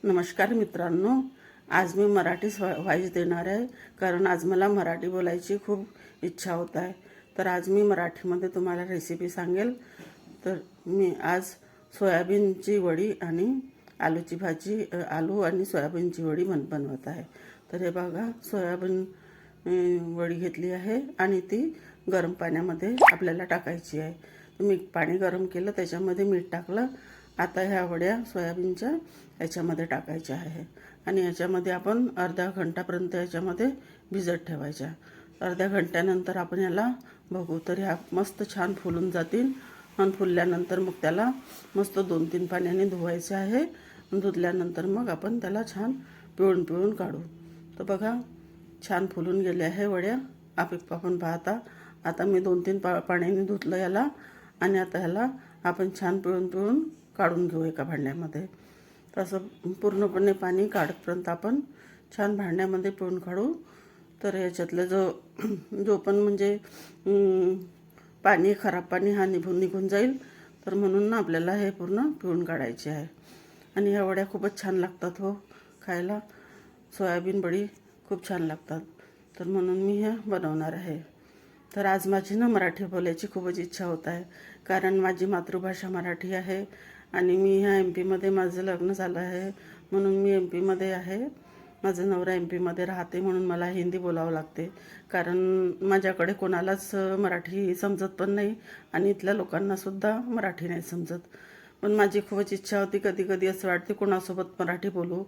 नमस्कार मित्रांनो, आज मी मराठी व्हॉइस देणार आहे कारण आज मला मराठी बोलायची खूप इच्छा होत आहे. तर आज मी मराठीमध्ये तुम्हाला रेसिपी सांगेल. तर मी आज सोयाबीनची वडी आणि आलूची भाजी, आलू आणि सोयाबीनची वडी बनवत आहे. तर हे बघा, सोयाबीन वडी घेतली आहे आणि ती गरम पाण्यामध्ये आपल्याला टाकायची आहे. तर मी पाणी गरम केलं, त्याच्यामध्ये मीठ टाकलं. आता ह्या वड्या सोयाबीनच्या याच्यामध्ये टाकायच्या आहे आणि याच्यामध्ये आपण अर्धा घंटापर्यंत याच्यामध्ये भिजत ठेवायच्या. अर्ध्या घंट्यानंतर आपण याला बघू तर ह्या मस्त छान फुलून जातील. आणि फुलल्यानंतर मग त्याला मस्त 2-3 पाण्याने धुवायचं आहे. धुतल्यानंतर मग आपण त्याला छान पिळून काढू. तर बघा, छान फुलून गेले आहे वड्या. आपण पाहता आता मी 2-3 पाण्याने धुतलं याला आणि आता ह्याला आपण छान पिळून काढून घेऊ एका भांड्यामध्ये. तसं पूर्णपणे पाणी काढतपर्यंत आपण छान भांड्यामध्ये पिळून काढू. तर याच्यातलं जो पण म्हणजे पाणी, खराब पाणी हा निघून जाईल. तर म्हणून ना आपल्याला हे पूर्ण पिळून काढायचे आहे. आणि ह्या वड्या खूपच छान लागतात हो खायला. सोयाबीन वडी खूप छान लागतात. तर म्हणून मी ह्या बनवणार आहे. तर आज माझी ना मराठी बोलायची खूपच इच्छा होत आहे कारण माझी मातृभाषा मराठी आहे आणि मी ह्या MP मध्ये माझं लग्न झालं आहे. म्हणून मी MP मध्ये आहे. माझं नवरा MP मध्ये राहते म्हणून मला हिंदी बोलावं लागते कारण माझ्याकडे कोणालाच मराठी समजत पण नाही आणि इथल्या लोकांनासुद्धा मराठी नाही समजत. पण माझी खूपच इच्छा होती, कधी असं वाटते कोणासोबत मराठी बोलू,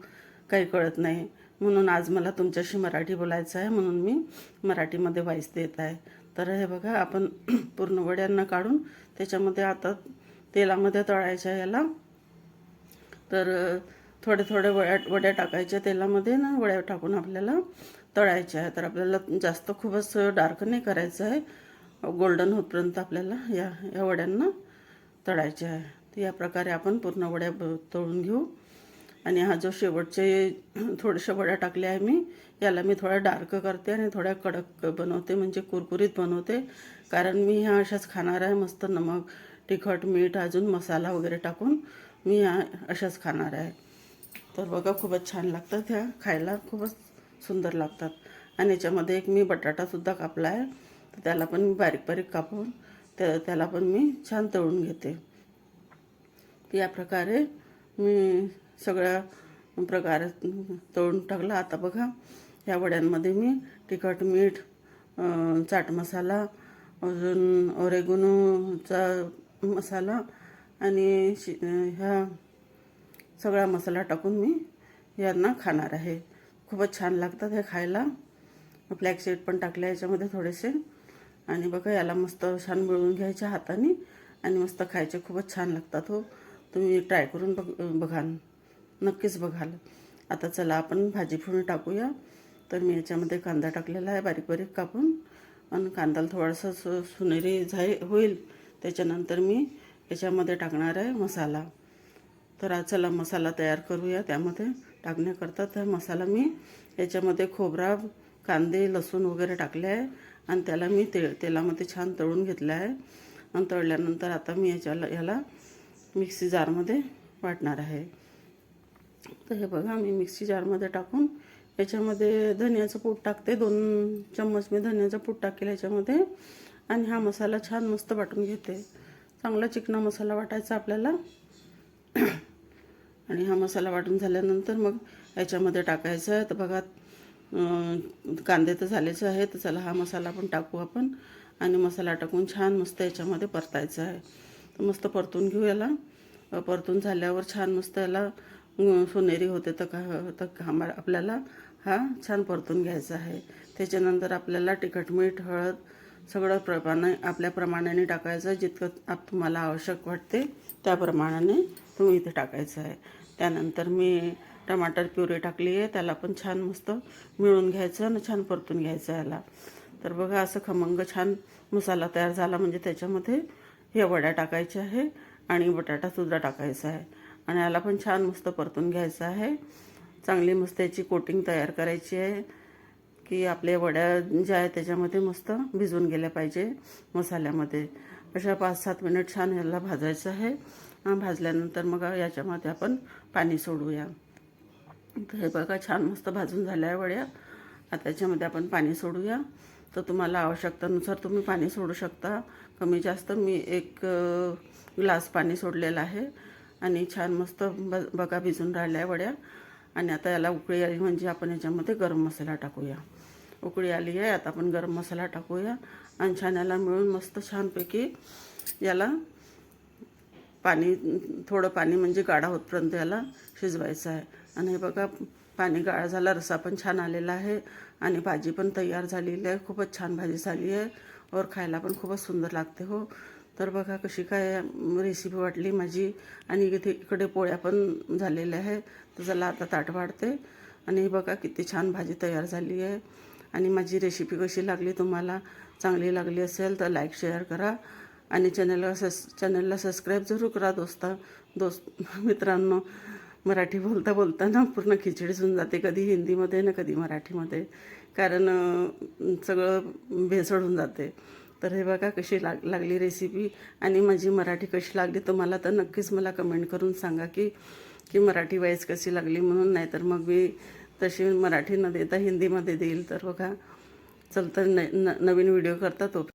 काही कळत नाही. म्हणून आज मला तुमच्याशी मराठी बोलायचं आहे, म्हणून मी मराठीमध्ये व्हॉइस देत आहे. तर हे बघा, आपण पूर्ण वड्यांना काढून त्याच्यामध्ये आता तेलामध्ये तळायच्या याला. तर थोडे वड्या टाकायच्या तेलामध्ये ना, वड्या टाकून आपल्याला तळायच्या आहे. तर आपल्याला जास्त खूपच डार्क नाही करायचं आहे, गोल्डन होतपर्यंत आपल्याला या वड्यांना तळायच्या आहे. तर या प्रकारे आपण पूर्ण वड्या तळून घेऊ. आणि हा जो शेवटचे थोड्याशा वड्या टाकल्या आहे मी, याला मी थोडा डार्क करते आणि थोड्या कडक बनवते, म्हणजे कुरकुरीत बनवते. कारण मी ह्या अशाच खाणार आहे, मस्त नमक, तिखट, मीठ, अजून मसाला वगैरे टाकून मी ह्या अशाच खाणार आहे. तर बघा, खूपच छान लागतात ह्या खायला, खूपच सुंदर लागतात. आणि याच्यामध्ये एक मी बटाटासुद्धा कापला आहे, तर त्याला पण मी बारीक कापून त्याला पण मी छान तळून घेते. या प्रकारे मी सगळ्या प्रकारे तळून टाकलं. आता बघा, या वड्यांमध्ये मी तिखट, मीठ, चाट मसाला, अजून ओरेगोनोचा मसाला आणि ह्या सगळा मसाला टाकून मी यांना खाणार आहे. खूपच छान लागतात हे खायला. फ्लॅक्ससीड पण टाकले याच्यामध्ये थोडेसे. आणि बघा, याला मस्त छान मिळवून घ्यायच्या हाताने आणि मस्त खायचे, खूपच छान लागतात हो. तुम्ही ट्राय करून बघाल, नक्कीच बघाल. आता चला आपण भाजी फोडणी टाकूया. तर मी याच्यामध्ये कांदा टाकलेला आहे बारीक कापून. आणि कांद्याला थोडासा सुनेरी होईल त्याच्यानंतर मी याच्यामध्ये टाकणार आहे मसाला. तर चला मसाला तयार करूया. त्यामध्ये टाकण्याकरता तर मसाला मी याच्यामध्ये खोबरा, कांदे, लसूण वगैरे टाकले आहे आणि त्याला मी तेलामध्ये छान तळून घेतलं आहे. आणि तळल्यानंतर आता मी याला मिक्सी जारमध्ये वाटणार आहे. तर हे बघा, मी मिक्सी जारमध्ये टाकून याच्यामध्ये धनियाचं पूड टाकते. 2 चम्मच मी धनियाचं पूड टाकेल याच्यामध्ये. आणि हा मसाला छान मस्त वाटून घेते. चांगला चिकना मसाला वाटायचा आपल्याला. आणि हा मसाला वाटून झाल्यानंतर मग याच्यामध्ये टाकायचं आहे. तर बघा, कांदे तर झालेच आहे. तर चला हा मसाला पण टाकू आपण. आणि मसाला टाकून छान मस्त याच्यामध्ये परतायचं आहे. तर मस्त परतून घेऊ याला. परतून झाल्यावर छान मस्त याला सोनेरी होते तर आपल्याला हा छान परतून घ्यायचा आहे. त्याच्यानंतर आपल्याला तिखट, मीठ, हळद सगळं आपल्या प्रमाणाने टाकायचं. जितकं तुम्हाला आवश्यक वाटते त्या प्रमाणाने तुम्ही इथे टाकायचं आहे. त्यानंतर मी टमाटर प्युरे टाकली आहे, त्याला पण छान मस्त मिळून घ्यायचं आणि छान परतून घ्यायचं याला. तर बघा, असं खमंग छान मसाला तयार झाला म्हणजे त्याच्यामध्ये हे वड्या टाकायच्या आहे आणि बटाटासुद्धा टाकायचा आहे. आणि याला पण छान मस्त परतून घ्यायचं आहे. चांगली मस्त याची कोटिंग तयार करायची आहे की आपल्या वड्या ज्या आहेत त्याच्यामध्ये मस्त भिजून गेल्या पाहिजे मसाल्यामध्ये. अशा 5-7 मिनिट छान याला भाजायचं आहे. भाजल्यानंतर मग याच्यामध्ये आपण पाणी सोडूया. तर हे बघा छान मस्त भाजून झाल्या आहे वड्या. आता त्याच्यामध्ये आपण पाणी सोडूया. तर तुम्हाला आवश्यकतेनुसार तुम्ही पाणी सोडू शकता, कमी जास्त. मी 1 ग्लास पाणी सोडलेलं आहे आणि छान मस्त बघा भिजून राहिल्या आहे वड्या. आणि आता याला उकळी आली म्हणजे आपण याच्यामध्ये गरम मसाला टाकूया. उकळी आली आहे, आता आपण गरम मसाला टाकूया आणि छान याला मिळून मस्त छानपैकी याला थोडं पाणी म्हणजे गाढा होतपर्यंत याला शिजवायचं आहे. आणि हे बघा पाणी गाळा झाला, रस्सा पण छान आलेला आहे आणि भाजी पण तयार झालेली आहे. खूपच छान भाजी झाली आहे और खायला पण खूपच सुंदर लागते हो. तर बघा कशी काय रेसिपी वाटली माझी. आणि इकडे पोळ्या पण झालेल्या आहे. तर चला आता ताट वाढते. आणि हे बघा किती छान भाजी तयार झाली आहे. आणि माझी रेसिपी कशी लागली तुम्हाला, चांगली लागली असेल तर लाईक शेअर करा आणि चॅनलला सबस्क्राईब जरूर करा मित्रांनो. मराठी बोलता बोलताना पूर्ण खिचडीच होऊन जाते, कधी हिंदीमध्ये ना कधी मराठीमध्ये, कारण सगळं भेसळ होऊन जाते. तर हे बघा कशी लागली रेसिपी आणि माझी मराठी कशी लागली तुम्हाला, तर नक्कीच मला कमेंट करून सांगा की मराठी वाईज कशी लागली म्हणून. नाही तर मग मी तशी मराठी न देता हिंदीमध्ये देईल. तर बघा चल तर नवीन व्हिडिओ करता तो